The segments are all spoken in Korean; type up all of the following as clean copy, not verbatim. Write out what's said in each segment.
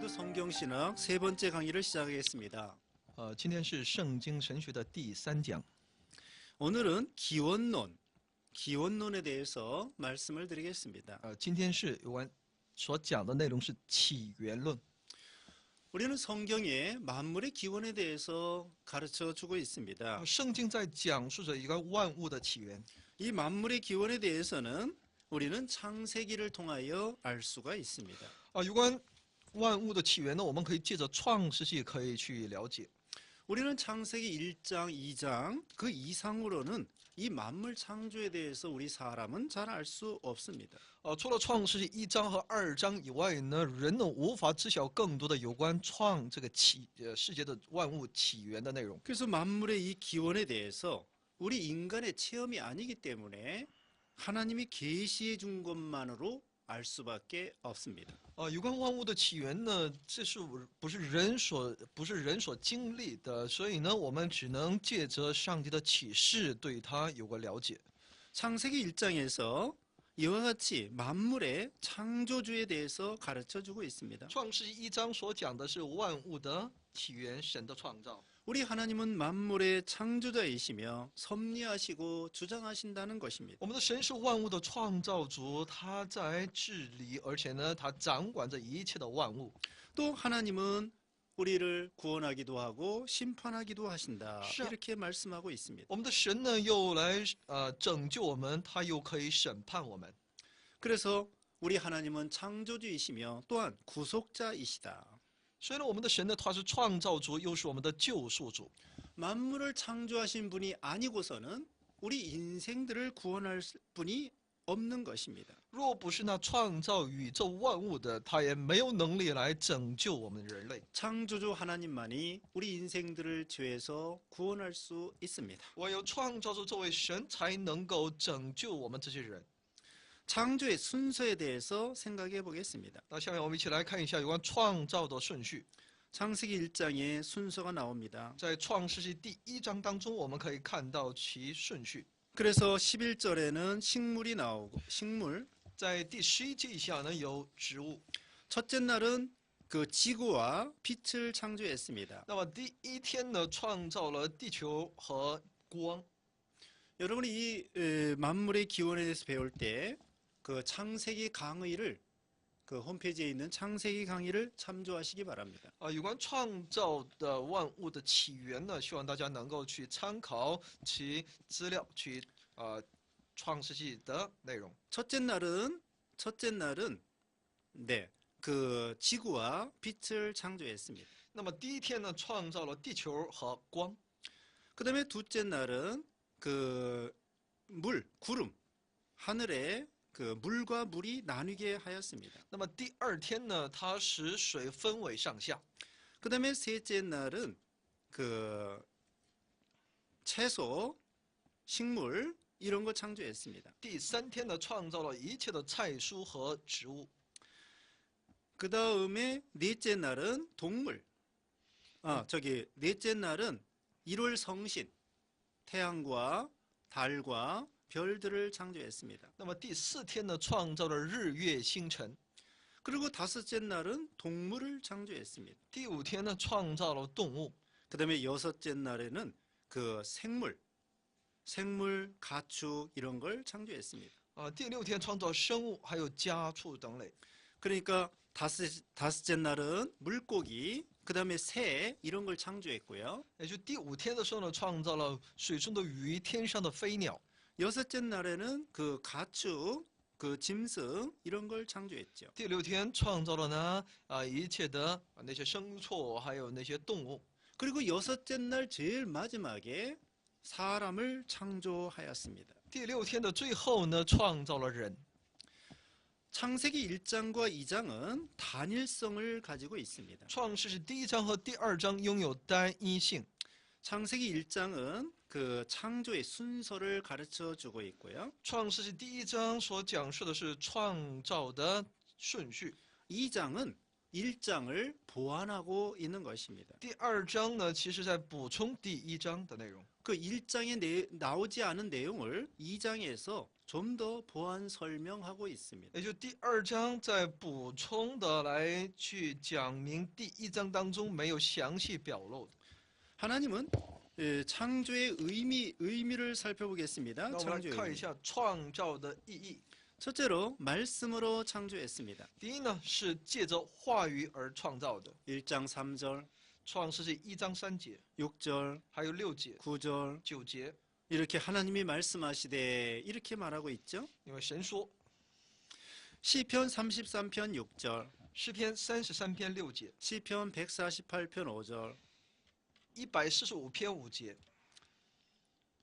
오늘도 성경신학 세 번째 강의를 시작하겠습니다. 今天是圣经神学的第3讲。 오늘은 기원론에 대해서 말씀을 드리겠습니다. 今天是有关所讲的内容是起源论。 우리는 성경에 만물의 기원에 대해서 가르쳐 주고 있습니다. 圣经在讲述着一个万物的起源。 이 만물의 기원에 대해서는 우리는 창세기를 통하여 알 수가 있습니다. 有关万物的起源呢，我们可以借着创世纪可以去了解。 우리는 창세기 1장, 2장 그 이상으로는 이 만물 창조에 대해서 우리 사람은 잘 알 수 없습니다. 除了创世纪1章和2章以外呢，人呢无法知晓更多的有关这个世界的万物起源的内容。 그래서 만물의 이 기원에 대해서 우리 인간의 체험이 아니기 때문에 하나님이 계시해 준 것만으로 알 수밖에 없습니다. 有关万物的起源呢，这是不是人所经历的，所以呢，我们只能借着上帝的启示对它有个了解。 창세기 1장에서 이와 같이 만물의 창조주에 대해서 가르쳐 주고 있습니다. 创世纪1章所讲的是万物的起源，神的创造。 우리 하나님은 만물의 창조자이시며 섭리하시고 주장하신다는 것입니다. 我们的神是万物的创造主，他在治理，而且呢，他掌管着一切的万物。 또 하나님은 우리를 구원하기도 하고 심판하기도 하신다. 시- 이렇게 말씀하고 있습니다. 我们的神呢，又来拯救我们，他又可以审判我们。 그래서 우리 하나님은 창조주이시며 또한 구속자이시다. 所以呢，我们的神呢，他是创造主，又是我们的救赎主。 만물을 창조하신 분이 아니고서는 우리 인생들을 구원할 분이 없는 것입니다. 若不是那创造宇宙万物的，他也没有能力来拯救我们人类。 창조주 하나님만이 우리 인생들을 죄에서 구원할 수 있습니다. 唯有创造主这位神，才能够拯救我们这些人。 창조의 순서에 대해서 생각해 보겠습니다. 那下面我们一起来看一下有关创造的顺序。 창세기 1장에 순서가 나옵니다. 在创世纪第1章当中，我们可以看到其顺序。 그래서 11절에는 식물이 나오고 식물 在第11节以下呢，有植物。 첫째 날은 그 지구와 빛을 창조했습니다. 那么第1天呢，创造了地球和光。 여러분이 이 만물의 기원에 대해서 배울 때 그 창세기 강의를 그 홈페이지에 있는 창세기 강의를 참조하시기 바랍니다. 有关创造的万物的起源呢，希望大家能够去参考其资料，去创世纪的内容。 첫째 날은 네, 그 지구와 빛을 창조했습니다. 那么第1天呢，创造了地球和光。 그다음에 둘째 날은 그 구름, 하늘에 그 물과 물이 나뉘게 하였습니다. 那么第2天呢，它使水分为上下。 그다음에 셋째 날은 그 채소, 식물 이런 거 창조했습니다. 第3天呢，创造了一切的菜蔬和植物。 그다음에 넷째 날은 동물. 넷째 날은 일월 성신, 태양과 달과 별들을 창조했습니다. 那么第4天呢，创造了日月星辰。 그리고 다섯째 날은 동물을 창조했습니다. 第5天呢，创造了动物。 그다음에 여섯째 날에는 그 생물, 가축 이런 걸 창조했습니다. 第6天创造生物，还有家畜等类。 그러니까 다섯째 날은 물고기, 그다음에 새 이런 걸 창조했고요. 也就第5天的时候呢，创造了水中的鱼、天上的飞鸟。 여섯째 날에는 그 가축, 그 짐승 이런 걸 창조했죠. 第6天创造了呢一切的那些牲畜，还有那些动物。 그리고 여섯째 날 제일 마지막에 사람을 창조하였습니다. 第6天的最后呢，创造了人。 창세기 1장과 2장은 단일성을 가지고 있습니다. 创世是第1章和第2章拥有单一性。 창세기 1장은 그 창조의 순서를 가르쳐 주고 있고요. 创世是第1章所讲述的是创造的顺序。 2장은 1장을 보완하고 있는 것입니다. 第二章呢，其实在补充第一章的内容。 그 1장에 나오지 않은 내용을 2장에서 좀 더 보완 설명하고 있습니다. 也就第二章在补充的来去讲明第一章当中没有详细表露的。 하나님은 창조의 의미를 살펴보겠습니다. 那我们来 창조의 看一 의미. 下创造的意义。 첫째로 말씀으로 창조했습니다. 第一呢，是借着话语而创造的。 1장 3절, 创世纪1章3节， 6절, 还有6节、 9절 9节， 이렇게 하나님이 말씀하시되 이렇게 말하고 있죠. 因为神说， 시편 33편 6절, 诗篇33篇6节， 시편 148편 5절, 145篇5节，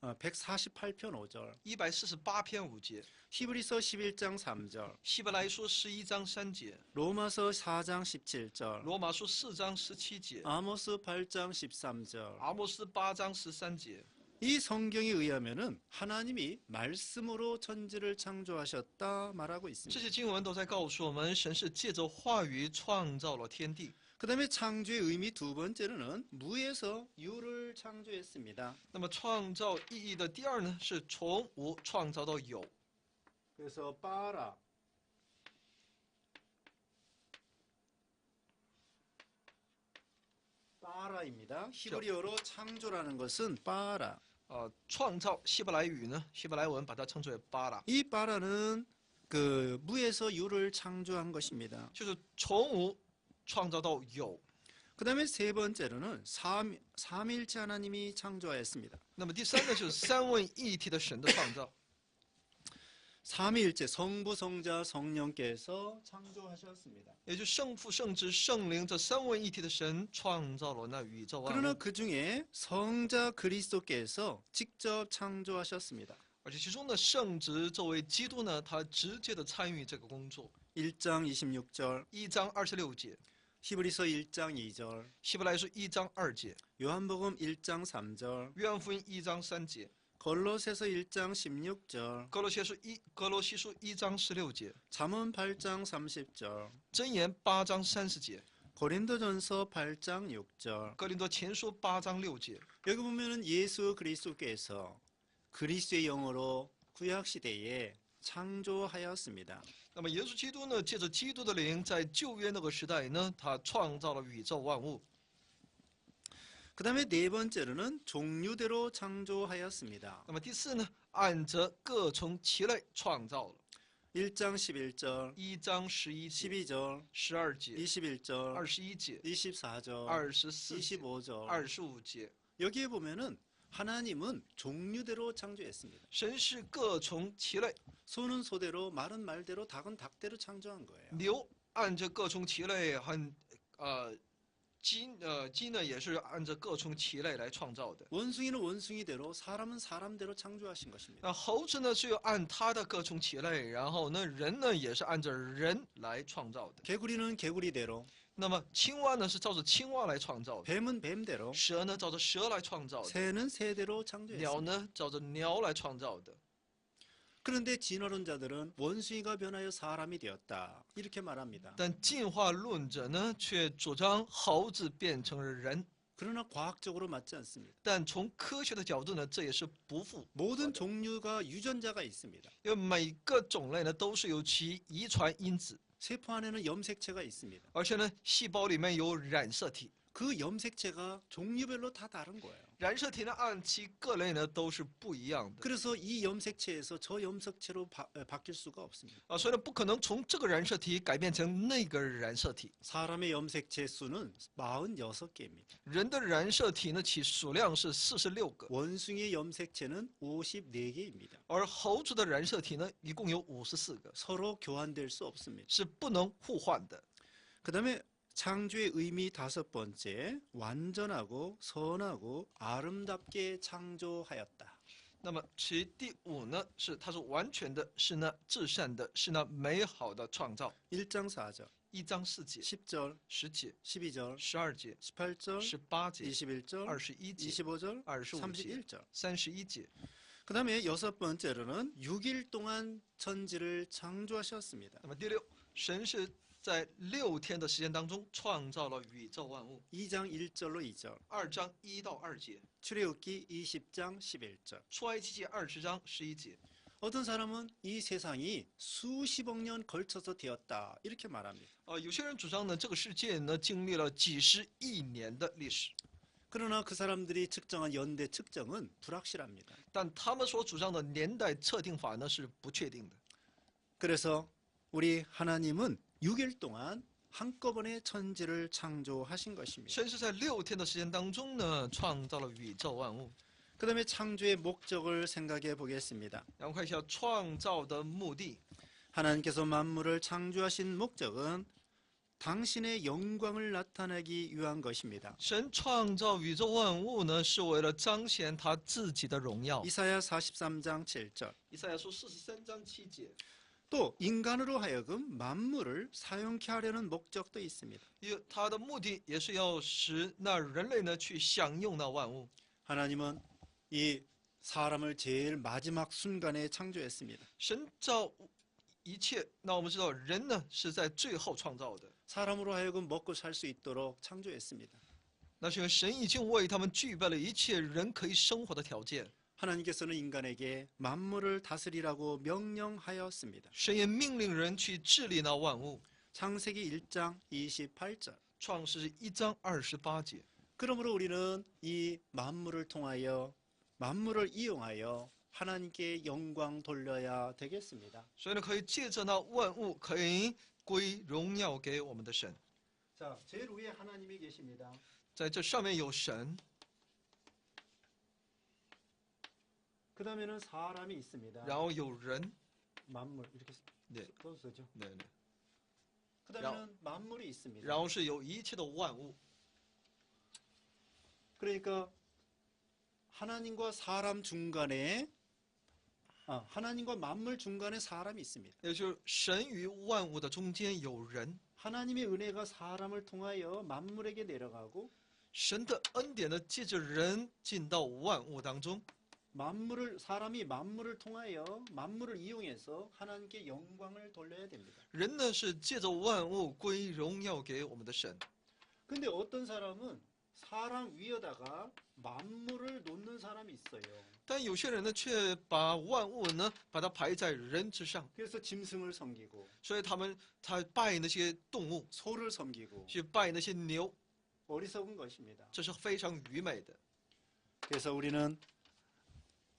148편 5절, 148篇5节， 히브리서 11장 3절, 希伯来书11章3节， 로마서 4장 17절, 罗马书4章17节， 아모스 8장 13절. 阿莫斯8章13节。 이 성경에 의하면은 하나님이 말씀으로 천지를 창조하셨다 말하고 这 있습니다. 些经文都在告诉我们，神是借着话语创造了天地。 그다음에 창조의 의미 두 번째로는 무에서 유를 창조했습니다. 那么创造意义的第二呢，是从无创造到有。 그래서 빠라 빠라입니다. 히브리어로 창조라는 것은 빠라. 创造希伯来语呢，希伯来文把它称之为巴拉， 이 빠라는 그 무에서 유를 창조한 것입니다. 就是从无创造到有。 그다음에 세 번째로는 삼일체 하나님이 창조하였습니다. 那么第三个就是三位一体的神的创造， 삼위일체 성부 성자 성령께서 창조하셨습니다. 也就圣父、圣子、圣灵这三位一体的神创造了那宇宙万 그러나 物， 그 중에 성자 그리스도께서 직접 창조하셨습니다. 而且其中的圣子作为基督呢，他直接的参与这个工作。 1장 26절, 1章26节， 히브리서 1장 2절, 希伯来书1章2节， 요한복음 1장 3절, 约翰福音1章3节， 골로새서 1장 16절, 哥罗西书1章16节， 잠언 8장 30절, 箴言8章30节， 고린도전서 8장 6절. 哥林多前书8章6节。 여기 보면은 예수 그리스도께서 그리스도의 영으로 구약 시대에 창조하였습니다. 那么耶稣基督呢，借着基督的灵，在旧约那个时代呢，他创造了宇宙万物。 그다음에 네 번째로는 종류대로 창조하였습니다. 那么第四呢，按着各从其类创造了。 1장 11절, 1章11节、 12절, 12节、 21절, 21节、 24절, 24节、 25절. 25节。 여기에 보면은 하나님은 종류대로 창조했습니다. 神是各从其类， 소는 소대로, 말은 말대로, 닭은 닭대로 창조한 거예요. 牛按着各从其类，鸡呢也是按着各从其类来创造的。 원숭이는 원숭이대로, 사람은 사람대로 창조하신 것입니다. 那猴子呢是要按它的各从其类，然后呢人呢也是按照人来创造的。 개구리는 개구리대로, 那么青蛙呢是照着青蛙来创造的， 뱀은 뱀대로, 蛇呢照着蛇来创造的， 새는 새대로 鸟 창조했습니다. 呢照着鸟来创造的。 그런데 진화론자들은 원숭이가 변하여 사람이 되었다. 이렇게 말합니다. 但进化论者呢却主张猴子变成了人， 그러나 과학적으로 맞지 않습니다. 但从科学的角度呢，这也是不符合 모든 的， 종류가 유전자가 있습니다. 因为每个种类呢都是有其遗传因子， 세포 안에는 염색체가 있습니다. 而且呢细胞里面有染色体， 그 염색체가 종류별로 다 다른 거예요. 染色体呢按其各类呢都是不一样的 그래서 이 염색체에서 저 염색체로 바뀔 수가 없습니다. 所以呢不可能从这个染色体改变成那个染色体。 사람의 염색체 수는 46개입니다. 人的染色体呢其数量是46个， 원숭이의 염색체는 54개입니다. 而猴子的染色体呢一共有54个， 서로 교환될 수 없습니다. 是不能互换的。 그다음에 창조의 의미 다섯 번째, 완전하고 선하고 아름답게 창조하였다. 那么其第五呢是它是完全的，是那至善的，是那美好的创造。 1장 4절, 1章4节、 10절, 10节、 12절, 12节、 18절, 18节、 21절, 21节、 25절, 25节、 31절. 31节。 그다음에 여섯 번째로는 6일 동안 천지를 창조하셨습니다. 那么第六，神是在6天的时间当中创造了宇宙万物。 2장 1절로 2절, 2章1到2节， 출애굽기 20장 11절. 出埃及记20章11节。 어떤 사람은 이 세상이 수십억 년 걸쳐서 되었다 이렇게 말합니다. 有些人主张呢，这个世界呢经历了几十亿年的历史， 그러나 그 사람들이 측정한 연대 측정은 불확실합니다. 但他们所主张的年代测定法呢是不确定的。 그래서 우리 하나님은 6일 동안 한꺼번에 천지를 창조하신 것입니다. 神是在6天的时间当中呢创造了宇宙万物。 그 다음에 창조의 목적을 생각해 보겠습니다. 然后看一下创造的目的。 하나님께서 만물을 창조하신 목적은 당신의 영광을 나타내기 위한 것입니다. 神创造宇宙万物呢，是为了彰显他自己的荣耀。 이사야 43장 7절. 以赛亚书43章7节， 또 인간으로 하여금 만물을 사용케 하려는 목적도 있습니다. 他的目的也是要使那人类呢去享用那万物。 하나님은 이 사람을 제일 마지막 순간에 창조했습니다. 神造一切，那我们知道人呢是在最后创造的， 사람으로 하여금 먹고 살 수 있도록 창조했습니다. 那是因为神已经为他们具备了一切人可以生活的条件。 하나님께서는 인간에게 만물을 다스리라고 명령하였습니다. 神也命令人去治理那万物。 창세기 1장 28절. 创世1章28节。 그러므로 우리는 이 만물을 통하여 만물을 이용하여 하나님께 영광 돌려야 되겠습니다. 所以呢，可以借着那万物，可以归荣耀给我们的神。 자, 제일 위에 하나님이 계십니다. 在这上面有神， 그 다음에는 사람이 있습니다. 然后有人， 만물 이렇게 네, 써죠. 对对， 그 다음에는 만물이 있습니다. 然后是有一切的万物。 그러니까 하나님과 사람 중간에 하나님과 만물 중간에 사람이 있습니다. 也就是神与万物的中间有人， 하나님의 은혜가 사람을 통하여 만물에게 내려가고 神的恩典呢借着人进到万物当中， 사람이 만물을 통하여 만물을 이용해서 하나님께 영광을 돌려야 됩니다. 人呢是借着万物归荣耀给我们的神。 근데 어떤 사람은 사람 위에다가 만물을 놓는 사람이 있어요. 但有些人呢却把万物呢把它排在人之上， 그래서 짐승을 섬기고 所以他拜那些动物， 소를 섬기고 去拜那些牛， 어리석은 것입니다. 这是非常愚昧的。 그래서 우리는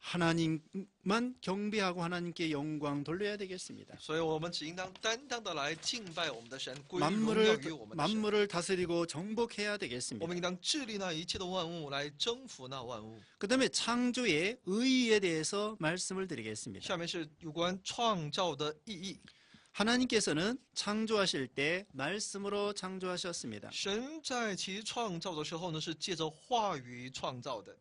하나님만 경배하고 하나님께 영광 돌려야 되겠습니다. 所以我们只应当担当的来敬拜我们的神，归荣耀于我们的神。 만물을 다스리고 정복해야 我 되겠습니다. 们应当治理那一切的万物，来征服那万物。 그다음에 창조의 의의에 대해서 말씀을 드리겠습니다. 下面是有关创造的意义。 하나님께서는 창조하실 때 말씀으로 창조하셨습니다. 神在其创造的时候呢，是借着话语创造的。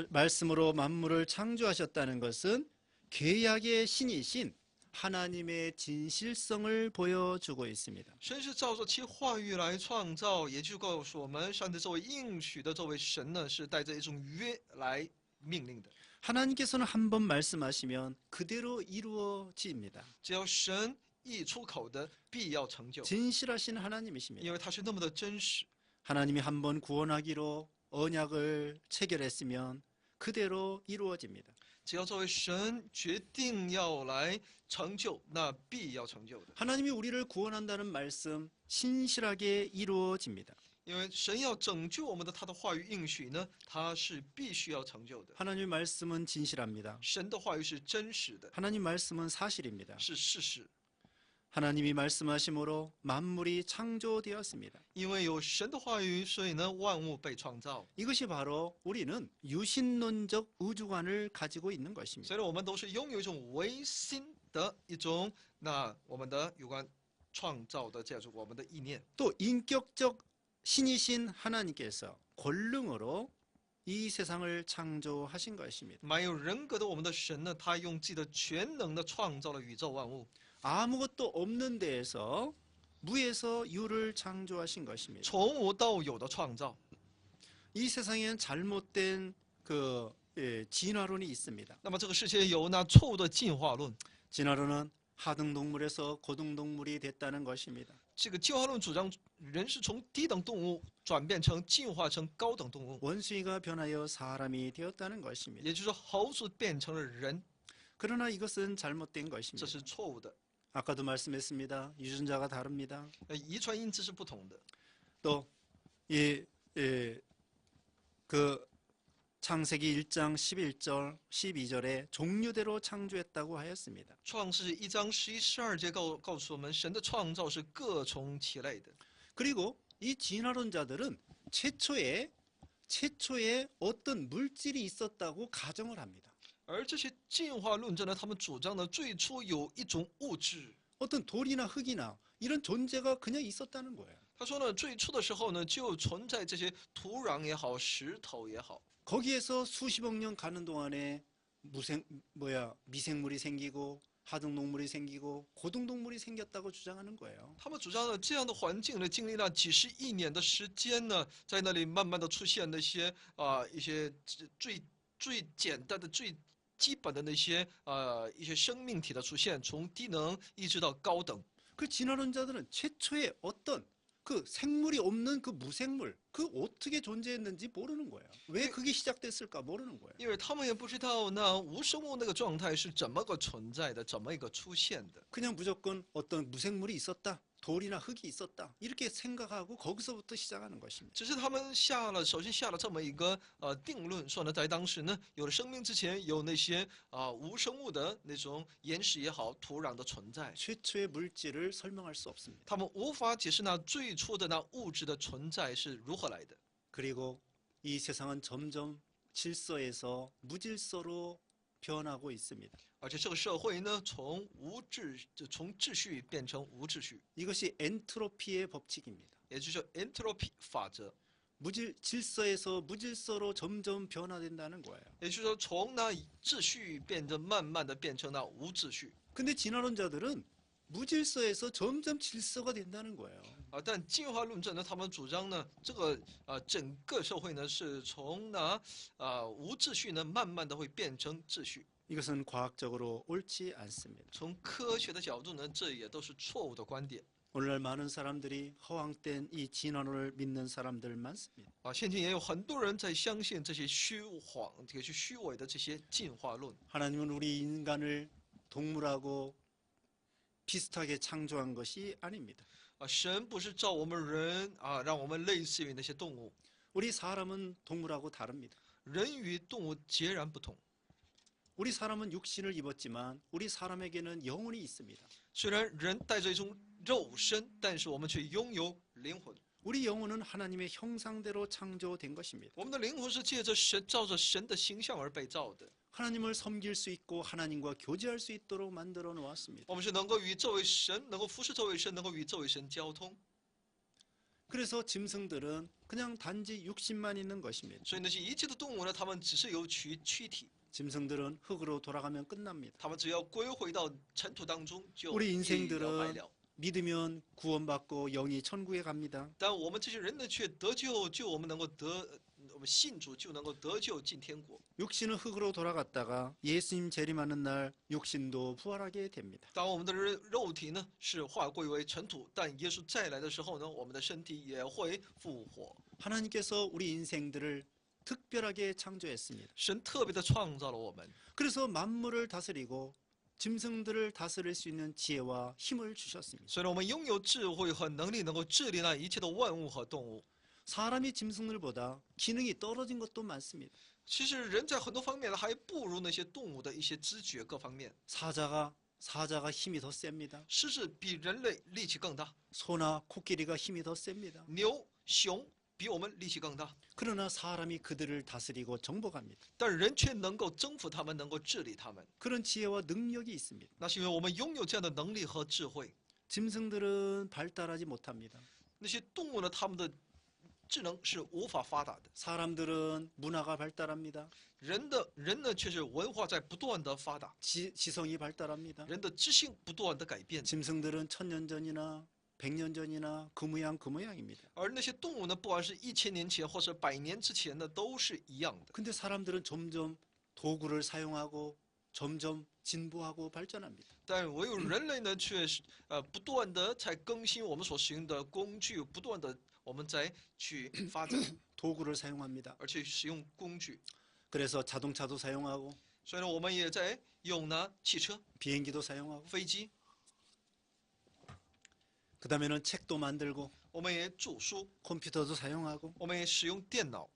말씀으로 만물을 창조하셨다는 것은 계약의 신이신 하나님의 진실성을 보여주고 있습니다. 神是照着其话语来创造，也就告诉我们，上帝这位应许的这位神呢，是带着一种约来命令的。 하나님께서는 한 번 말씀하시면 그대로 이루어집니다. 只要神一出口的，必要成就， 진실하신 하나님이십니다. 因为他是那么的真实。 하나님이 한 번 구원하기로 언약을 체결했으면 그대로 이루어집니다. 只要这位神决定要来成就，那必要成就的。 하나님이 우리를 구원한다는 말씀 신실하게 이루어집니다. 因为神要拯救我们的，他的话语应许呢，他是必须要成就的。 하나님의 말씀은 진실합니다. 神的话语是真实的， 하나님 말씀은 사실입니다. 是事实。 하나님이 말씀하심으로 만물이 창조되었습니다. 因为有神的话语，所以呢，万物被创造。 이것이 바로 우리는 유신론적 우주관을 가지고 있는 것입니다. 所以呢，我们都是拥有一种唯心的一种，那我们的有关创造的价值，我们的意念。 또 인격적 신이신 하나님께서 권능으로 이 세상을 창조하신 것입니다. 满有人格的我们的神呢，他用自己的全能的创造了宇宙万物， 아무것도 없는 데에서 무에서 유를 창조하신 것입니다. 从无到有的创造。 이 세상에는 잘못된 진화론이 있습니다. 那么这个世界有那错误的进化论， 진화론은 하등 동물에서 고등 동물이 됐다는 것입니다. 这个进化论主张人是从低等动物转变成进化成高等动物， 원숭이가 변하여 사람이 되었다는 것입니다. 也就是说猴子变成了人， 그러나 이것은 잘못된 这 것입니다. 是错误的。 아까도 말씀했습니다. 유전자가 다릅니다. 遗传因子是不同的。 또 이 그 창세기 1장 11절 12절에 종류대로 창조했다고 하였습니다. 创世1章11、12节告诉我们，神的创造是各从其类的。 그리고 이 진화론자들은 최초에 어떤 물질이 있었다고 가정을 합니다. 而这些进化论者呢，他们主张呢，最初有一种物质。 어떤 돌이나 흙이나 이런 존재가 그냥 있었다는 거예요. 他说呢，最初的时候呢，就存在这些土壤也好，石头也好， 거기에서 수십억 년 가는 동안에 미생물이 생기고 하등동물이 생기고 고등동물이 생겼다고 주장하는 거예요. 他们主张呢，这样的环境呢，经历了几十亿年的时间呢，在那里慢慢的出现那些一些最简单的、最基本的那些一些生命体的出现，从低能一直到高等。 그 진화론자들은 최초에 어떤 그 생물이 없는 그 무생물 그 어떻게 존재했는지 모르는 거예요. 왜 그게 시작됐을까 모르는 거예요. 因为他们也不知道那无生物那个状态是怎么个存在的，怎么一个出现的。 그냥 무조건 어떤 무생물이 있었다. 돌이나 흙이 있었다. 이렇게 생각하고 거기서부터 시작하는 것입니다. 只是他们首先下了这么一个定论，说呢，在当时呢，有了生命之前，有那些无生物的那种岩石也好，土壤的存在， 최초의 물질을 설명할 수 없습니다. 他们无法解释那最初的那物质的存在是如何来的。 그리고 이 세상은 점점 질서에서 무질서로 변하고 있습니다. 而且这个社会呢，从秩序变成无秩序， 이것이 엔트로피의 법칙입니다. 也就是 entropy 法则， 질서에서 무질서로 점점 변화된다는 거예요. 也就是说从那秩序慢慢的变成那无秩序。 근데 진화론자들은 무질서에서 점점 질서가 된다는 거예요. 但进化论者呢，他们主张呢，这个整个社会呢是从那无秩序呢，慢慢的会变成秩序。 이것은 과학적으로 옳지 않습니다. 从科学的角度呢，这也都是错误的观点。 오늘날 많은 사람들이 허황된 이 진화론을 믿는 사람들 많습니다. 现今也有很多人在相信这些虚伪的这些进化论。 하나님은 우리 인간을 동물하고 비슷하게 창조한 것이 아닙니다. 神不是造我们人让我们类似于那些动物， 우리 사람은 동물하고 다릅니다. 人与动物截然不同。 우리 사람은 육신을 입었지만 우리 사람에게는 영혼이 있습니다. 虽然人带着一种肉身，但是我们却拥有灵魂。 우리 영혼은 하나님의 형상대로 창조된 것입니다. 我们的灵魂是照着神的形象而被造的。 하나님을 섬길 수 있고 하나님과 교제할 수 있도록 만들어 놓았습니다. 我们是能够与这位神，能够服侍这位神，能够与这位神交通。 그래서 짐승들은 그냥 단지 육신만 있는 것입니다. 所以那些一切的动物呢，它们只是有躯体， 짐승들은 흙으로 돌아가면 끝납니다. 它们只要归回到尘土当中，就 우리 一了百 인생들은 了。 믿으면 구원받고 영이 천국에 갑니다. 但我们这些人呢，却得救，就我们能够我们信主就能够得救进天国。 육신은 흙으로 돌아갔다가 예수님 재림하는 날 육신도 부활하게 됩니다. 当我们的肉体呢是化归为尘土，但耶稣再来的时候呢，我们的身体也会复活。 하나님께서 우리 인생들을 특별하게 창조했습니다. 神特别的创造了我们， 그래서 만물을 다스리고 짐승들을 다스릴 수 있는 지혜와 힘을 주셨습니다. 虽然我们拥有智慧和能力，能够治理那一切的万物和动物， 사람이 짐승들보다 기능이 떨어진 것도 많습니다. 其实人在很多方面呢，还不如那些动物的一些知觉各方面。 사자가 힘이 더 셉니다. 狮子比人类力气更大， 소나 코끼리가 힘이 더 셉니다. 牛、熊比我们力气更大， 그러나 사람이 그들을 다스리고 정복합니다. 但人却能够征服他们，能够治理他们。 그런 지혜와 능력이 있습니다. 那是因为我们拥有这样的能力和智慧。 짐승들은 발달하지 못합니다. 那些动物呢，它们的智能是无法发达的。 사람들은 문화가 발달합니다. 人呢，却是文化在不断的发达， 지성이 발달합니다. 人的知性不断的改变。 짐승들은 1000년 전이나 100년 전이나 그 모양입니다. 而那些动物呢，不管是1000年前或是100年之前呢，都是一样的。 근데 사람들은 점점 도구를 사용하고 점점 진보하고 발전합니다. 但唯有人类呢，却是不断的在更新我们所使用的工具，不断的我们在去发展， 도구를 사용합니다. 而且使用工具。 그래서 자동차도 사용하고 所以呢，我们也在用呢汽车、 비행기도 사용하고 飞机， 그다음에는 책도 만들고 我们也著书， 컴퓨터도 사용하고 我们也使用电脑，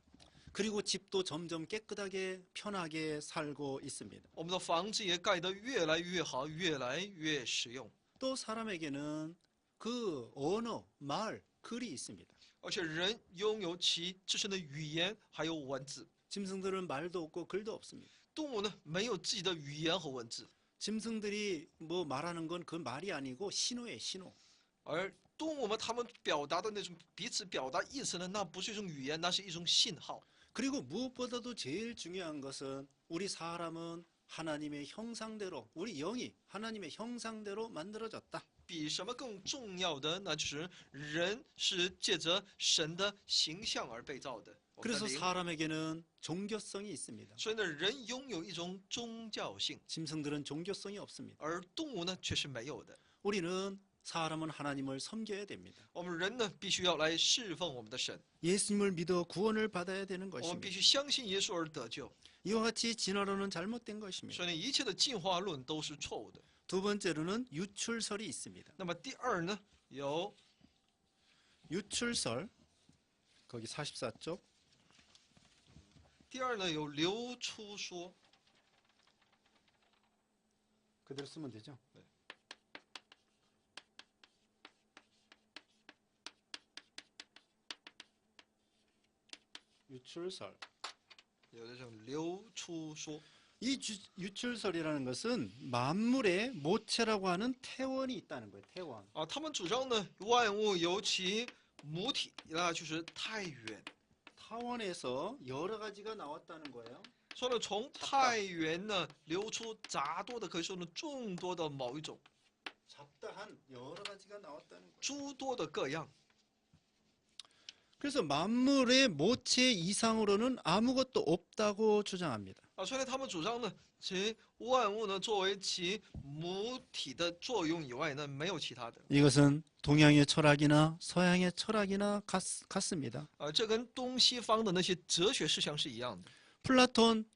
그리고 집도 점점 깨끗하게 편하게 살고 있습니다. 我们的房子也盖得越来越好，越来越实用。 또 사람에게는 그 언어, 말, 글이 있습니다. 而且人拥有其自身的语言还有文字， 짐승들은 말도 없고 글도 없습니다. 动物呢没有自己的语言和文字， 짐승들이 뭐 말하는 건 그 말이 아니고 신호예요, 신호. 而动物们它们表达的那种彼此表达意思呢，那不是一种语言，那是一种信号。 그리고 무엇보다도 제일 중요한 것은 우리 사람은 하나님의 형상대로, 우리 영이 하나님의 형상대로 만들어졌다. 比什么更重要的，那就是人是借着神的形象而被造的。我们的 그래서 灵 사람에게는 종교성이 있습니다. 所以呢，人拥有一种宗教性， 짐승들은 종교성이 없습니다. 而动物呢却是没有的。 우리는 사람은 하나님을 섬겨야 됩니다. 我们人呢必须要来侍奉我们的神， 예수님을 믿어 구원을 받아야 되는 我们 것입니다. 必须相信耶稣而得救。 이와 같이 진화론은 잘못된 것입니다. 所以呢，一切的进化论都是错误的。 두 번째로는 유출설이 있습니다. 那么第二呢，有 유출설, 거기 44쪽. 第二呢有流出说， 그대로 쓰면 되죠. 네. 유출설. 有这种流出说。 이 유출설이라는 것은 만물의 모체라고 하는 태원이 있다는 거예요. 태원. 啊，他们主张呢，万物有其母体，那就是太原。 타원에서 여러 가지가 나왔다는 거예요. 说呢，从太原呢流出杂多的，可以说呢众多的某一种， 잡다한 여러 가지가 나왔다는 거예요. 诸多的各样。 그래서 만물의 모체 이상으로는 아무것도 없다고 주장합니다. 啊，所以呢，他们主张呢，其万物呢作为其母体的作用以外呢，没有其他的。 이것은 동양의 철학이나 서양의 철학이나 같습니다. 啊，这跟东西方的那些哲学思想是一样的。 플라톤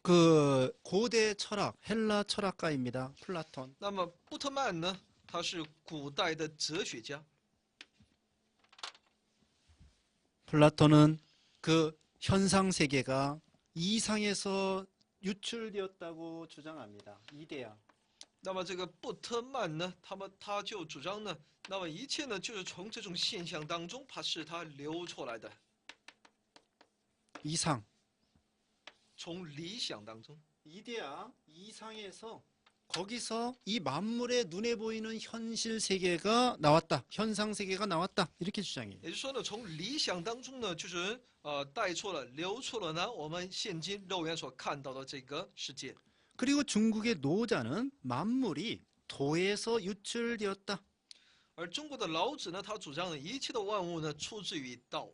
그 고대 철학 헬라 철학가입니다. 플라톤. 那么布特曼呢，他是古代的哲学家。 플라톤은 그 현상 세계가 이상에서 유출되었다고 주장합니다. 이데아. 那么这个布特曼呢，他就主张呢，那么一切呢就是从这种现象当中，是它流出来的， 이상. 从理想当中。 이데아 이상에서 거기서 이 만물의 눈에 보이는 현실 세계가 나왔다. 현상 세계가 나왔다. 이렇게 주장해요. 也就是说呢，从理想当中呢，就是带出了、流出了呢我们现今肉眼所看到的这个世界。 그리고 중국의 노자는 만물이 도에서 유출되었다. 而中国的老子呢，他主张呢，一切的万物呢出自于道。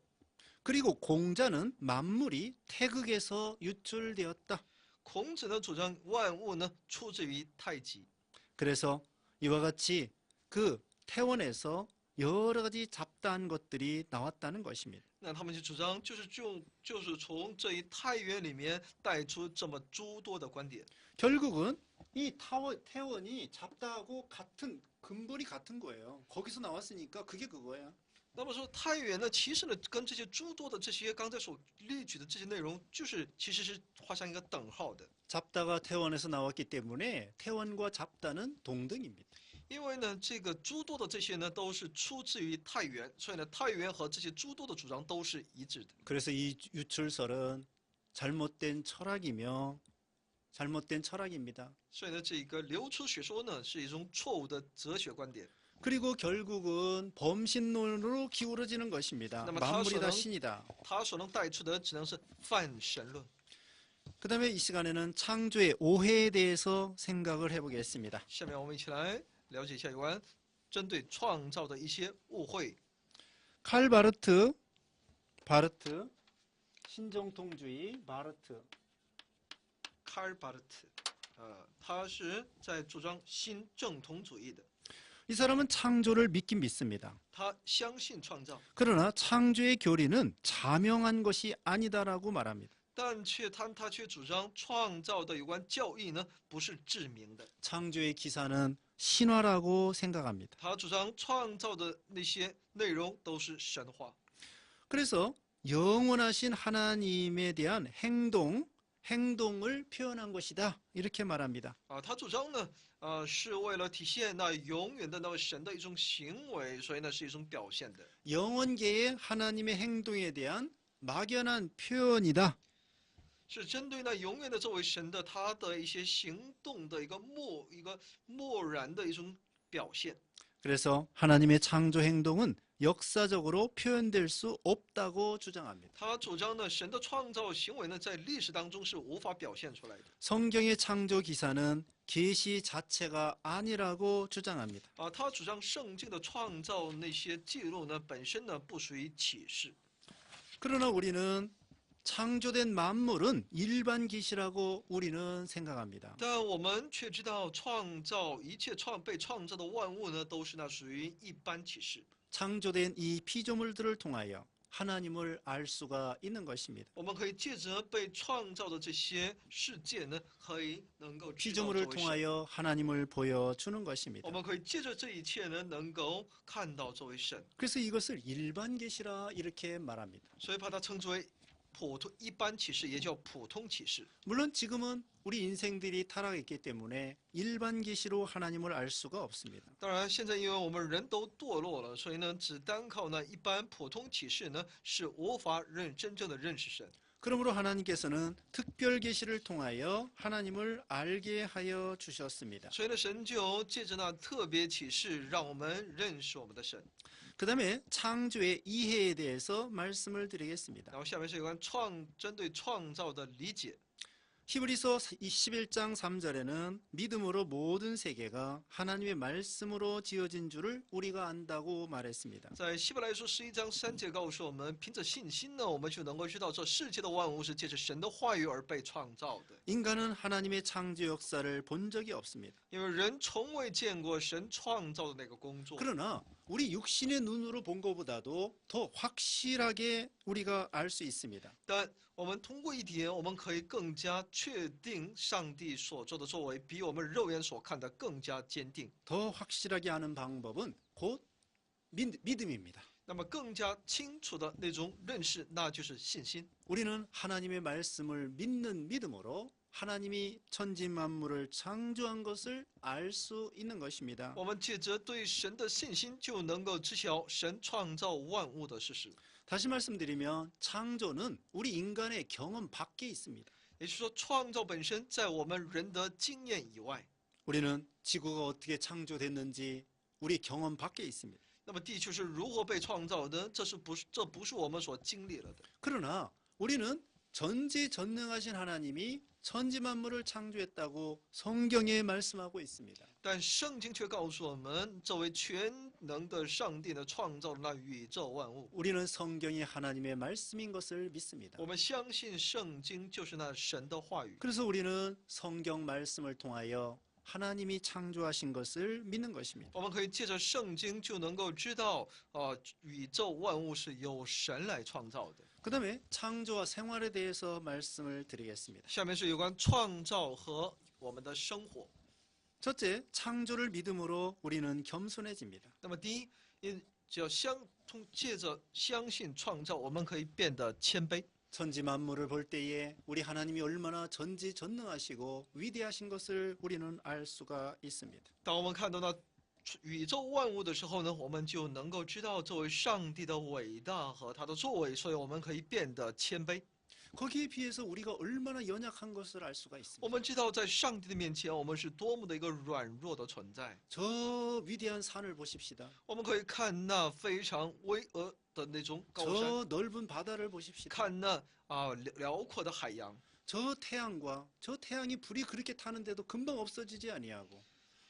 그리고 공자는 만물이 태극에서 유출되었다. 孔子呢主张万物呢出自于太极。 그래서 이와 같이 그 태원에서 여러 가지 잡다한 것들이 나왔다는 것입니다. 那他们就主张，就是从这一太原里面带出这么诸多的观点。 결국은 이 태원이 잡다하고 같은 근본이 같은 거예요. 거기서 나왔으니까 그게 그거야. 那么说太原呢，其实呢跟这些诸多的这些刚才所列举的这些内容，其实是画上一个等号的。 잡다가 태원에서 나왔기 때문에 태원과 잡다는 동등입니다. 因为呢，这个诸多的这些呢，都是出自于太原，所以呢，太原和这些诸多的主张都是一致的。 그래서 이 유출설은 잘못된 철학이며 잘못된 철학입니다. 所以呢，这个流出学说呢，是一种错误的哲学观点。 그리고 결국은 범신론으로 기울어지는 것입니다. 만물이 다 신이다. 它所能带出的只能是泛神论。 그 다음에 이 시간에는 창조의 오해에 대해서 생각을 해보겠습니다. 下面我们一起来了解一下有关针对创造的一些误会。 칼 바르트, 신정통주의 바르트. 卡尔巴尔特，他是在主张新正统主义的， 이 사람은 창조를 믿긴 믿습니다. 他相信创造， 그러나 창조의 교리는 자명한 것이 아니다라고 말합니다. 但他却主张创造的有关教义呢不是致命的， 창조의 기사는 신화라고 생각합니다. 他主张创造的那些内容都是神话。 그래서 영원하신 하나님에 대한 행동을 표현한 것이다. 이렇게 말합니다. 他主张呢，是为了体现那永远的那位神的一种行为，所以呢是一种表现的， 영원계의 하나님의 행동에 대한 막연한 표현이다. 是针对那永远的这位神的他的一些行动的一个漠然的一种表现。 그래서 하나님의 창조 행동은 역사적으로 표현될 수 없다고 주장합니다. 他主张呢，神的创造行为呢，在历史当中是无法表现出来的。 성경의 창조 기사는 계시 자체가 아니라고 주장합니다. 他主张圣经的创造那些记录呢，本身呢不属于启示。 그러나 우리는 창조된 만물은 일반 계시라고 우리는 생각합니다. 但我们却知道，创造一切被创造的万物呢，都是那属于一般启示。 창조된 이 피조물들을 통하여 하나님을 알 수가 있는 것입니다. 我们可以借着被创造的这些世界呢，能够知道 피조물을 这位神。 통하여 하나님을 보여주는 것입니다. 我们可以借着这一切呢，能够看到这位神， 그래서 이것을 일반 계시라 이렇게 말합니다. 所以把它称之为一般启示，也叫普通启示。 물론 지금은 우리 인생들이 타락했기 때문에 일반 계시로 하나님을 알 수가 없습니다. 当然，现在因为我们人都堕落了，所以呢，只单靠那一般普通启示呢，是无法真正的认识神。 그러므로 하나님께서는 특별 계시를 통하여 하나님을 알게 하여 주셨습니다. 所以呢，神就借着那特别启示，让我们认识我们的神。 그다음에 창조의 이해에 대해서 말씀을 드리겠습니다. 然后下面是有关针对创造的理解。 히브리서 11장 3절에는 믿음으로 모든 세계가 하나님의 말씀으로 지어진 줄을 우리가 안다고 말했습니다. 在希伯来书11章3节告诉我们，凭着信心呢，我们就能够知道这世界的万物是借着神的话语而被创造的。 인간은 하나님의 창조 역사를 본 적이 없습니다. 因为人从未见过神创造的那个工作。 그러나 우리 육신의 눈으로 본 것보다도 더 확실하게 우리가 알 수 있습니다. 但我们通过一点，我们可以更加确定上帝所做的作为比我们肉眼所看的更加坚定。 더 확실하게 아는 방법은 곧 믿음입니다. 那么更加清楚的那种认识，那就是信心。 우리는 하나님의 말씀을 믿는 믿음으로 하나님이 천지 만물을 창조한 것을 알 수 있는 것입니다. 我们借着对神的信心，就能够知晓神创造万物的事实。 다시 말씀드리면 창조는 우리 인간의 경험 밖에 있습니다. 也就是说，创造本身在我们人的经验以外。 우리는 지구가 어떻게 창조됐는지 우리 경험 밖에 있습니다. 那么地球是如何被创造的？这不是我们所经历了的。 그러나 우리는 전지전능하신 하나님이 천지 만물을 창조했다고 성경에 말씀하고 있습니다. 但圣经却告诉我们，这位全能的上帝呢，创造了那宇宙万物。 우리는 성경이 하나님의 말씀인 것을 믿습니다. 我们相信圣经就是那神的话语， 그래서 우리는 성경 말씀을 통하여 하나님이 창조하신 것을 믿는 것입니다. 我们可以借着圣经就能够知道，宇宙万物是由神来创造的。 그다음에 창조와 생활에 대해서 말씀을 드리겠습니다. 下面是有关创造和我们的生活。 첫째, 창조를 믿음으로 우리는 겸손해집니다. 那么第一，只要借着相信创造，我们可以变得谦卑。 천지 만물을 볼 때에 우리 하나님이 얼마나 전지전능하시고 위대하신 것을 우리는 알 수가 있습니다. 当我们看到那宇宙万物的时候呢，我们就能够知道这位上帝的伟大和他的作为，所以我们可以变得谦卑。 거기에 비해서 우리가 얼마나 연약한 것을 알 수가 我 있습니다. 们知道，在上帝的面前，我们是多么的一个软弱的存在。 저 위대한 산을 보십시다. 我们可以看那非常巍峨的那种高山， 저 넓은 바다를 보십시다. 看那辽阔的海洋， 저 태양이 불이 그렇게 타는데도 금방 없어지지 아니하고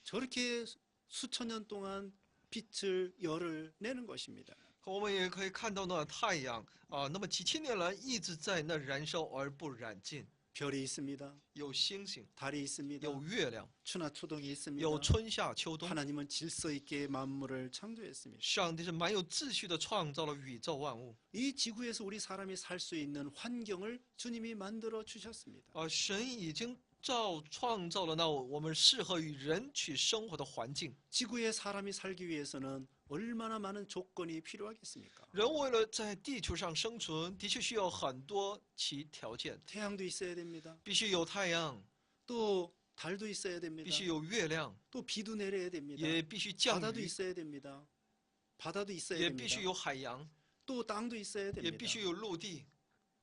저렇게 수천 년 동안 빛을 열을 내는 것입니다. 我们也可以看到那太阳那么几千年来一直在那燃烧而不燃尽。 별이 있습니다. 有星星， 달이 있습니다. 有月亮， 추나 초동이 있습니다. 有春夏秋冬。 하나님은 질서 있게 만물을 창조했습니다. 上帝是蛮有秩序的创造了宇宙万物。 이 지구에서 우리 사람이 살 수 있는 환경을 주님이 만들어 주셨습니다. 神已经创造了那我们适合与人去生活的环境。 지구에 사람이 살기 위해서는 얼마나 많은 조건이 필요하겠습니까? 人为了在地球上生存，的确需要很多其条件， 태양도 있어야 됩니다. 必须有太阳， 또 달도 있어야 됩니다. 必须有月亮， 또 비도 내려야 됩니다. 也必须降 바다도 雨， 있어야 됩니다. 바다도 있어야 也 됩니다. 必须有海洋， 또 땅도 있어야 也 됩니다. 必须有陆地，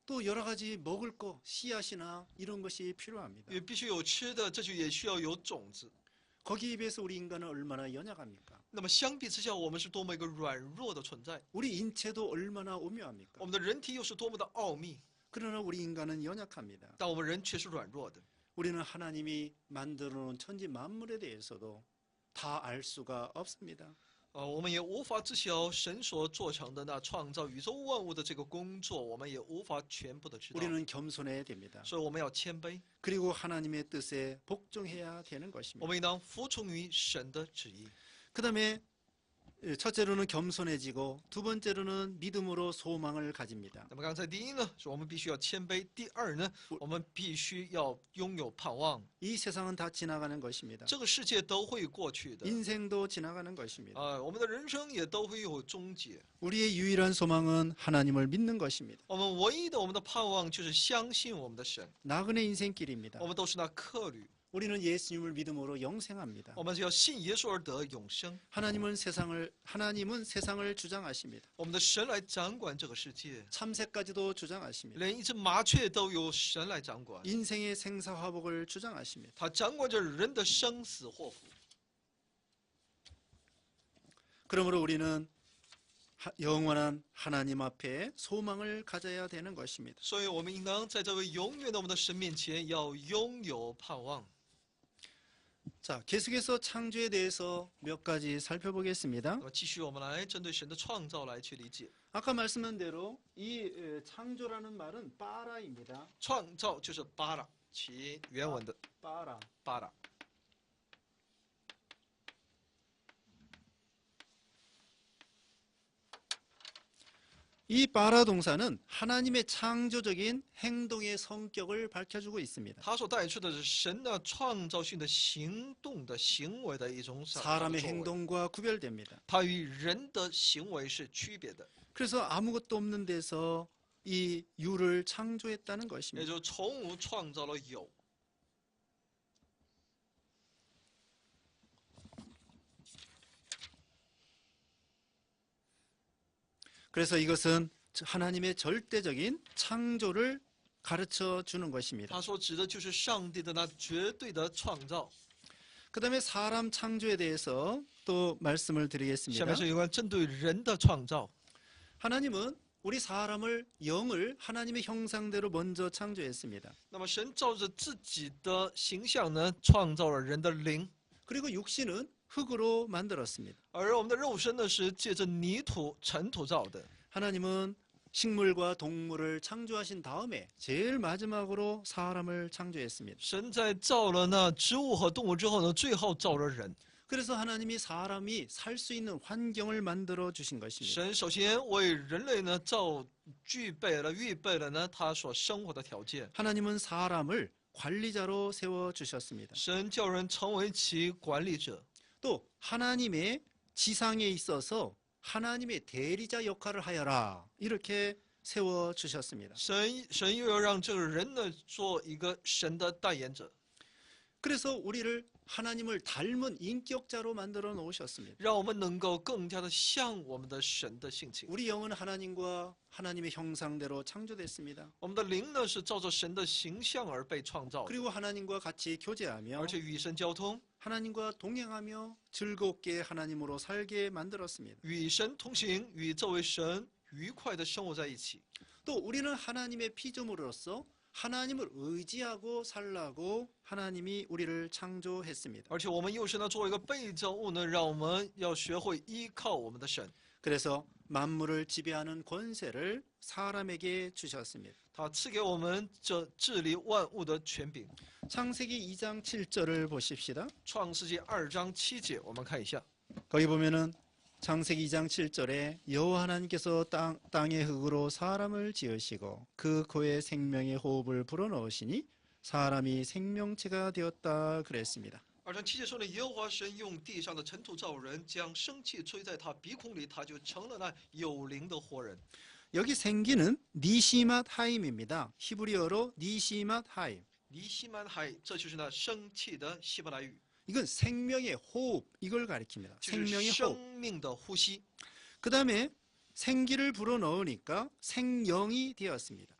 또 여러 가지 먹을 거, 씨앗이나 이런 것이 필요합니다. 也必须有吃的，这就也需要有种子。 거기에 비해서 우리 인간은 얼마나 연약합니까? 那么相比之下，我们是多么一个软弱的存在， 우리 인체도 얼마나 오묘합니까? 我们的人体又是多么的奥秘， 그러나 우리 인간은 연약합니다. 但我们人却是软弱的。 우리는 하나님이 만들어 놓은 천지 만물에 대해서도 다 알 수가 없습니다. 我们也无法知晓神所做成的那创造宇宙万物的这个工作，我们也无法全部的知道。 우리는 겸손해야 됩니다. 所以我们要谦卑， 그리고 하나님의 뜻에 복종해야 되는 我 것입니다. 们应当服从于神的旨意。 그다음에 첫째로는 겸손해지고 두 번째로는 믿음으로 소망을 가집니다. 那么刚才第一呢，是我们必须要谦卑；第二呢，我们必须要拥有盼望。 이 세상은 다 지나가는 것입니다. 这个世界都会过去的， 인생도 지나가는 것입니다. 我们的人生也都会有终结。 우리의 유일한 소망은 하나님을 믿는 것입니다. 我们唯一的我们的盼望就是相信我们的神。 나그네 인생길입니다. 我们都是那客旅， 우리는 예수님을 믿음으로 영생합니다. 我们只要信耶稣而得永生。 하나님은 세상을 주장하십니다. 我们的神来掌管这个世界， 참새까지도 주장하십니다. 连一只麻雀都由神来掌管， 인생의 생사화복을 주장하십니다. 他掌管着人的生死祸福。 그러므로 우리는 영원한 하나님 앞에 소망을 가져야 되는 것입니다. 所以，我们应当在这位永远的我们的神面前，要拥有盼望。 자, 계속해서 창조에 대해서 몇 가지 살펴보겠습니다. 那么，继续我们来针对神的创造来去理解。 아까 말씀한 대로 이 창조라는 말은 빠라입니다. 创造就是巴拉，其原文的 빠라. 巴拉。 이 빠라 동사는 하나님의 창조적인 행동의 성격을 밝혀주고 있습니다. 它所带出的是神的创造性的行动的行为的一种 사람의 作为， 행동과 구별됩니다. 它与人的行为是区别的， 그래서 아무것도 없는 데서 이 유를 창조했다는 也 것입니다. 就是从无创造了有。 그래서 이것은 하나님의 절대적인 창조를 가르쳐 주는 것입니다. 他所指的就是上帝的那绝对的创造。 그다음에 사람 창조에 대해서 또 말씀을 下 드리겠습니다. 面是有关针对人的创造。 하나님은 우리 사람을 영을 하나님의 형상대로 먼저 창조했습니다. 那么神照着自己的形象呢，创造了人的灵， 그리고 육신은 흙으로 만들었습니다. 而我们的肉身呢是借着泥土、尘土造的。 하나님은 식물과 동물을 창조하신 다음에 제일 마지막으로 사람을 창조했습니다. 神在造了那植物和动物之后呢，最后造了人。 그래서 하나님이 사람이 살 수 있는 환경을 만들어 주신 것입니다. 神首先为人类呢预备了呢他所生活的条件。 하나님은 사람을 관리자로 세워 주셨습니다. 神叫人成为其管理者， 또 하나님의 지상에 있어서 하나님의 대리자 역할을 하여라 이렇게 세워 주셨습니다. 神又要让这个人呢做一个神的代言者， 그래서 우리를 하나님을 닮은 인격자로 만들어 놓으셨습니다. 让我们能够更加的像我们的神的性情。 우리 영은 하나님과 하나님의 형상대로 창조됐습니다. 我们的灵呢是照着神的形象而被创造的， 그리고 하나님과 같이 교제하며 而且与神交通， 하나님과 동행하며 즐겁게 하나님으로 살게 만들었습니다. 与神同行，与这位神愉快的生活在一起。 또 우리는 하나님의 피조물로서 하나님을 의지하고 살라고 하나님이 우리를 창조했습니다. 而且我们又是呢作为一个被造物呢，让我们要学会依靠我们的神。 그래서 만물을 지배하는 권세를 사람에게 주셨습니다. 他赐给我们这治理万物的权柄。 창세기 2장 7절을 보십시다. 创世纪2章7节，我们看一下。 거기 보면은 창세기 2장 7절에 여호와 하나님께서 땅의 흙으로 사람을 지으시고 그 코에 생명의 호흡을 불어넣으시니 사람이 생명체가 되었다 그랬습니다. 2章7节说呢，耶和华神用地上的尘土造人，将生气吹在他鼻孔里，他就成了那有灵的活人。 여기 생기는 니시맛 하임입니다. 히브리어로 니시맛 하임. 尼西曼海，这就是那生气的希伯来语， 이건 생명의 호흡 이걸 가리킵니다. 就是 생명의 生 호흡. 命的呼吸。 그 다음에 생기를 불어넣으니까 생령이 되었습니다.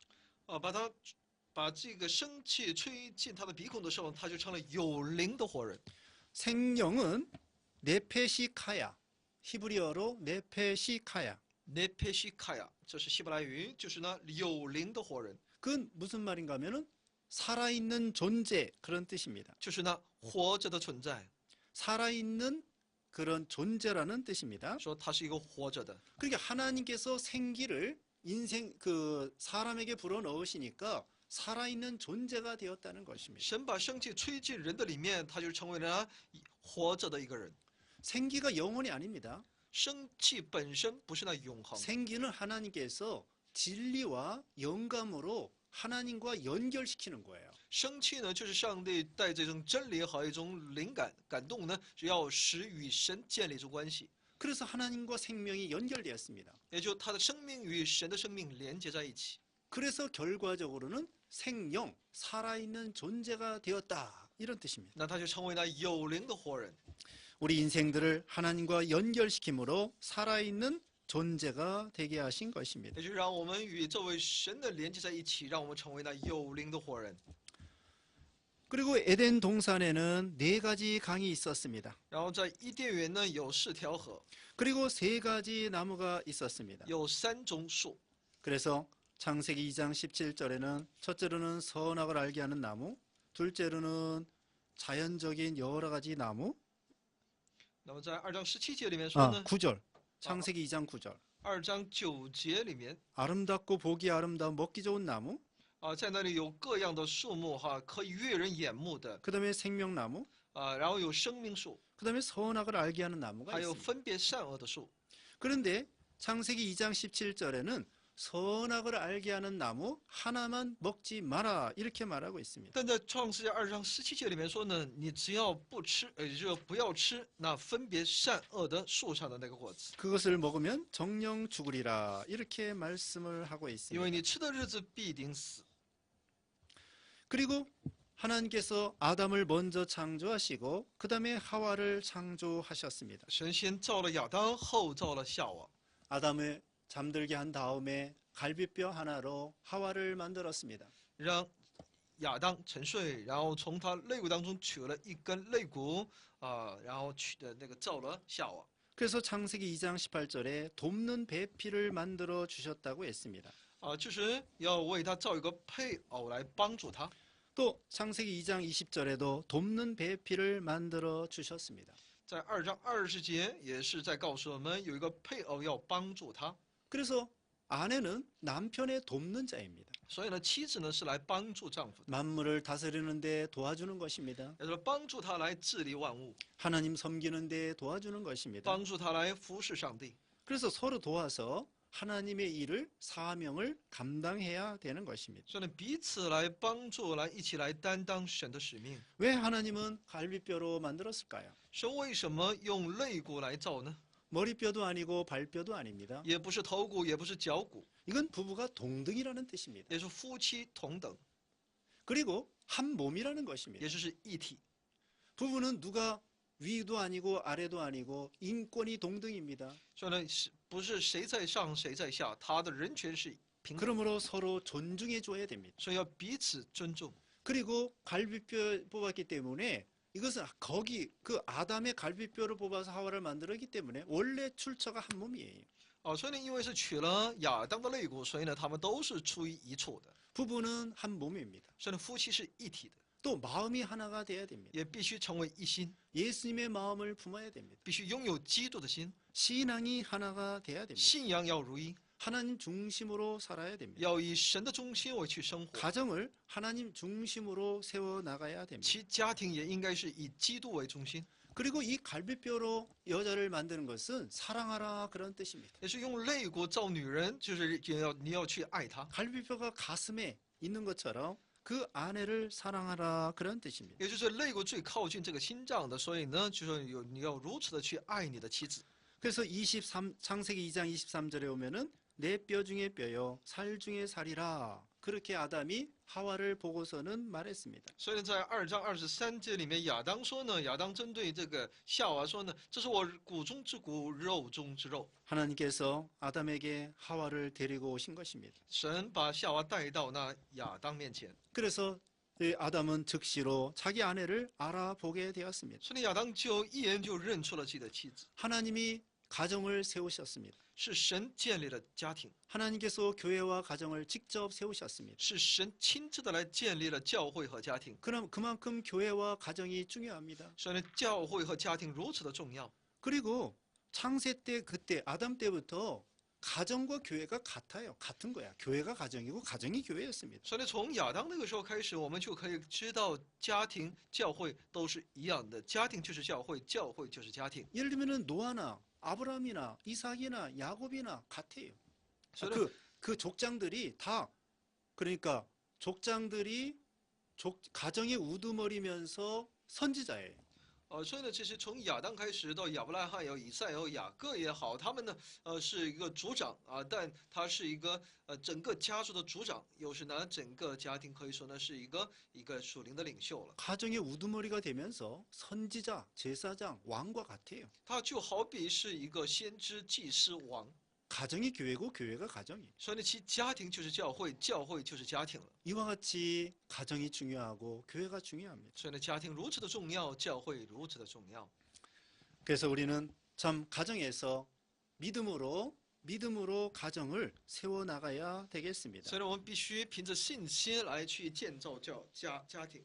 把这个生气吹进他的鼻孔的时候，他就成了有灵的活人。 생령은 네페시카야. 히브리어로 네페시카야. 네페시카야，这是希伯来语，就是那有灵的活人， 그건 무슨 말인가 하면은 살아있는 존재 그런 뜻입니다. 就是那活着的存在， 살아있는 그런 존재라는 뜻입니다. 说他是一个活着的。 그러니까 하나님께서 생기를 인생 그 사람에게 불어넣으시니까 살아있는 존재가 되었다는 것입니다. 神把生气吹进人的里面，他就成为了活着的一个人。 생기가 영혼이 아닙니다. 生气本身不是那永恒， 생기는 하나님께서 진리와 영감으로 하나님과 연결시키는 거예요. 生气呢，就是上帝带这种真理和一种灵感感动呢，只要使与神建立出关系， 그래서 하나님과 생명이 연결되었습니다. 也就他的生命与神的生命连接在一起。 그래서 결과적으로는 생영, 살아있는 존재가 되었다. 이런 뜻입니다. 那他就成为了有灵的活人。 우리 인생들을 하나님과 연결시킴으로 살아있는 존재가 되게 하신 것입니다. 也就让我们与这位神的连接在一起，让我们成为那有灵的活人。 그리고 에덴 동산에는 4가지 강이 있었습니다. 然后在伊甸园呢有4条河， 그리고 3가지 나무가 있었습니다. 有3种树。 그래서 창세기 2장 17절에는 첫째로는 선악을 알게 하는 나무, 둘째로는 자연적인 여러 가지 나무, 那么在2章17节里面说呢， 9절, 창세기 2장 9절. 2章9节里面 아름답고 보기 아름다운 먹기 좋은 나무, 在那里有各样的树木哈，可以悦人眼目的 그 다음에 생명나무, 然后有生命树， 그 다음에 선악을 알게 하는 나무가 还有 있습니다. 分别善恶的树。 그런데 창세기 2장 17절에는 선악을 알게 하는 나무 하나만 먹지 마라 이렇게 말하고 있습니다. 但在创世纪2章17节里面说呢，你只要不吃，也就是不要吃那分别善恶的树上的那个果子， 그것을 먹으면 정령 죽으리라 이렇게 말씀을 하고 因为 있습니다. 你吃的日子必定死。 그리고 하나님께서 아담을 먼저 창조하시고 그 다음에 하와를 창조하셨습니다. 神先造了亚当，后造了夏娃。 아담을 잠들게 한 다음에 갈비뼈 하나로 하와를 만들었습니다. 让亚当沉睡，然后从他肋骨当中取了一根肋骨然后取的那个造了夏娃。 그래서 창세기 2장 18절에 돕는 배필을 만들어 주셨다고 했습니다. 就是要为他造一个配偶来帮助他。 또 창세기 2장 20절에도 돕는 배필을 만들어 주셨습니다. 在2章20节也是在告诉我们，有一个配偶要帮助他。 그래서 아내는 남편의 돕는 자입니다. 所以呢，妻子呢是来帮助丈夫的， 만물을 다스리는 데 도와주는 것입니다. 也就是帮助他来治理万物， 하나님 섬기는 데 도와주는 것입니다. 帮助他来服侍上帝。 그래서 서로 도와서 하나님의 일을 사명을 감당해야 되는 것입니다. 所以呢，彼此来帮助，来一起来担当神的使命。 왜 하나님은 갈비뼈로 만들었을까요? 神为什么用肋骨来造呢？ 머리뼈도 아니고 발뼈도 아닙니다. 也不是头骨，也不是脚骨， 이건 부부가 동등이라는 뜻입니다. 也是夫妻同等， 그리고 한 몸이라는 것입니다. 也就是一体。 부부는 누가 위도 아니고 아래도 아니고 인권이 동등입니다. 所以呢，不是谁在上谁在下，他的人权是平等， 그러므로 서로 존중해 줘야 됩니다. 所以要彼此尊重。 그리고 갈비뼈 뽑았기 때문에 이것은 거기 그 아담의 갈비뼈를 뽑아서 하와를 만들었기 때문에 원래 출처가 한 몸이에요. 所以呢，因为是取了亚当的肋骨，所以呢，他们都是出于一处的， 부부는 한 몸입니다. 所以呢，夫妻是一体的。또 마음이 하나가 돼야 됩니다. 也必须成为一心， 예수님의 마음을 품어야 됩니다. 必须拥有基督的心， 신앙이 하나가 돼야 됩니다. 信仰要如一， 하나님 중심으로 살아야 됩니다. 要以神的中心为去生活。 가정을 하나님 중심으로 세워 나가야 됩니다. 其家庭也应该是以基督为中心， 그리고 이 갈비뼈로 여자를 만드는 것은 사랑하라 그런 뜻입니다. 也是用肋骨造女人，就是你要去爱她， 갈비뼈가 가슴에 있는 것처럼 그 아내를 사랑하라 그런 뜻입니다. 也就是肋骨最靠近这个心脏的，所以呢，就是你要如此的去爱你的妻子。 그래서 창세기 2장 23절에 오면은 내 뼈 중에 뼈요 살 중에 살이라 그렇게 아담이 하와를 보고서는 말했습니다. 所以呢，在2章23节里面，亚当说呢，亚当针对这个夏娃说呢，这是我骨中之骨，肉中之肉。 하나님께서 아담에게 하와를 데리고 오신 것입니다. 神把夏娃带到那亚当面前， 그래서 이 아담은 즉시로 자기 아내를 알아보게 되었습니다. 所以亚当就一眼就认出了自己的妻子， 하나님이 가정을 세우셨습니다. 是神建立了家庭， 하나님께서 교회와 가정을 직접 세우셨습니다. 是神亲自的来建立了教会和家庭。 그럼 그만큼 교회와 가정이 중요합니다. 所以呢，教会和家庭如此的重要。 그리고 창세 때 그때 아담 때부터 가정과 교회가 같아요. 같은 거야. 교회가 가정이고 가정이 교회였습니다. 所以呢，从亚当那个时候开始，我们就可以知道，家庭、教会都是一样的，家庭就是教会，教会就是家庭。 예를 들면은 노아나 아브라함이나 이삭이나 야곱이나 같아요. 所以呢， 그 족장들이 다 그러니까 족장들이 가정의 우두머리면서 선지자예요. 所以呢，其实从亚当开始到亚伯拉罕也好，以赛也好，雅各也好，他们呢，是一个族长啊，但他是一个整个家族的族长，又是呢，整个家庭可以说呢是一个属灵的领袖了。 가정의 우두머리가 되면서 선지자, 제사장, 왕과 같아요. 他就好比是一个先知、祭司、王。 가정이 교회고 교회가 가정이에요. 所以呢，其家庭就是教会，教会就是家庭了。 이와 같이 가정이 중요하고 교회가 중요합니다. 所以呢，家庭如此的重要，教会如此的重要。 그래서 우리는 참 가정에서 믿음으로 가정을 세워 나가야 되겠습니다. 所以呢，我们必须凭着信心来去建造家庭。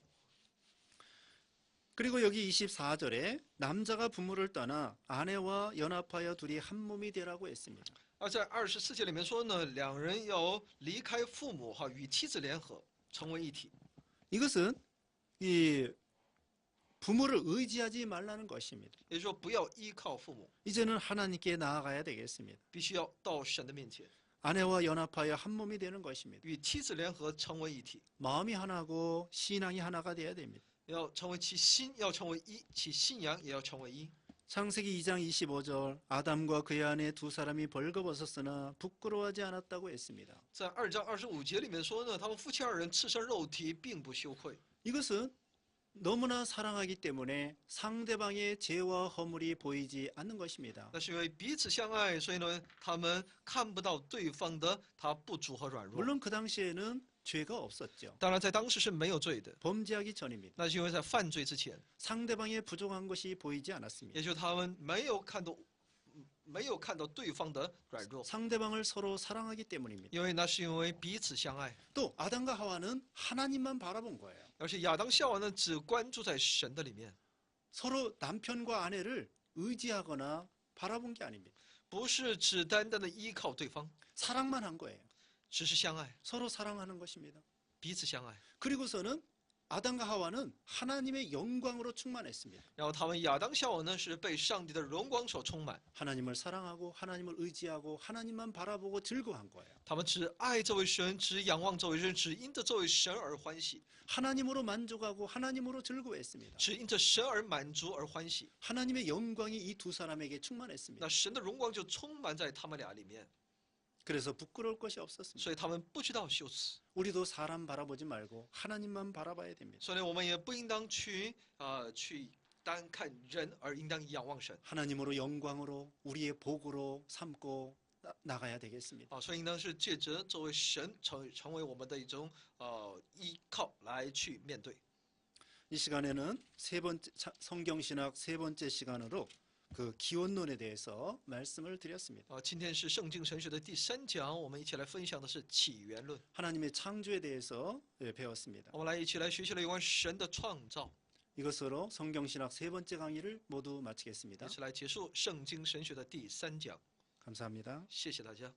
그리고 여기 24절에 남자가 부모를 떠나 아내와 연합하여 둘이 한 몸이 되라고 했습니다. 而在24节里面说呢，两人要离开父母哈，与妻子联合，成为一体。 이것은 이 부모를 의지하지 말라는 것입니다. 也就是说，不要依靠父母， 이제는 하나님께 나아가야 되겠습니다. 必须要到神的面前， 아내와 연합하여 한 몸이 되는 것입니다. 与妻子联合，成为一体。 마음이 하나고 신앙이 하나가 돼야 됩니다. 要成为其心，要成为一，其信仰也要成为一。 창세기 2장 25절 아담과 그의 아내 두 사람이 벌거벗었으나 부끄러워하지 않았다고 했습니다. 在2章25节里面说呢，他们夫妻二人赤身肉体，并不羞愧。 이것은 너무나 사랑하기 때문에 상대방의 죄와 허물이 보이지 않는 것입니다. 那是因为彼此相爱，所以呢，他们看不到对方的他不足和软弱。 물론 그 당시에는 죄가 없었죠. 当然，在当时是没有罪的， 범죄하기 전입니다. 那是因为在犯罪之前， 상대방의 부족한 것이 보이지 않았습니다. 也就是他们没有看到对方的软弱， 상대방을 서로 사랑하기 때문입니다. 因为那是因为彼此相爱。 또 아담과 하와는 하나님만 바라본 거예요. 而且亚当夏娃呢，只关注在神的里面， 서로 남편과 아내를 의지하거나 바라본 게 아닙니다. 不是只单单的依靠对方， 사랑만 한 거예요. 只是相爱， 서로 사랑하는 것입니다. 彼此相爱。 그리고서는 아담과 하와는 하나님의 영광으로 충만했습니다. 然后他们亚当夏娃呢，是被上帝的荣光所充满， 하나님을 사랑하고 하나님을 의지하고 하나님만 바라보고 즐거워한 거예요. 他们只爱这位神，只仰望这位神，只因着这位神而欢喜， 하나님으로 만족하고 하나님으로 즐거워했습니다. 只因着神而满足而欢喜。 하나님의 영광이 이 두 사람에게 충만했습니다. 那神的荣光就充满在他们俩里面， 그래서 부끄러울 것이 없었습니다. 所以他们不知道羞耻。 우리도 사람 바라보지 말고 하나님만 바라봐야 됩니다. 所以我们也不应当去单看人，而应当仰望神。 하나님으로 영광으로 우리의 복으로 삼고 나가야 되겠습니다. 所以应当是借着这位神成为我们的一种依靠来去面对。 이 시간에는 세 번째 성경 신학 세 번째 시간으로 그 기원론에 대해서 말씀을 드렸습니다. 今天是圣经神学的第3讲，我们一起来分享的是起源论。 하나님의 창조에 대해서 배웠습니다. 我们来一起来学习了有关神的创造， 이것으로 성경신학 세 번째 강의를 모두 마치겠습니다. 一起来结束圣经神学的第3讲。 감사합니다. 谢谢大家。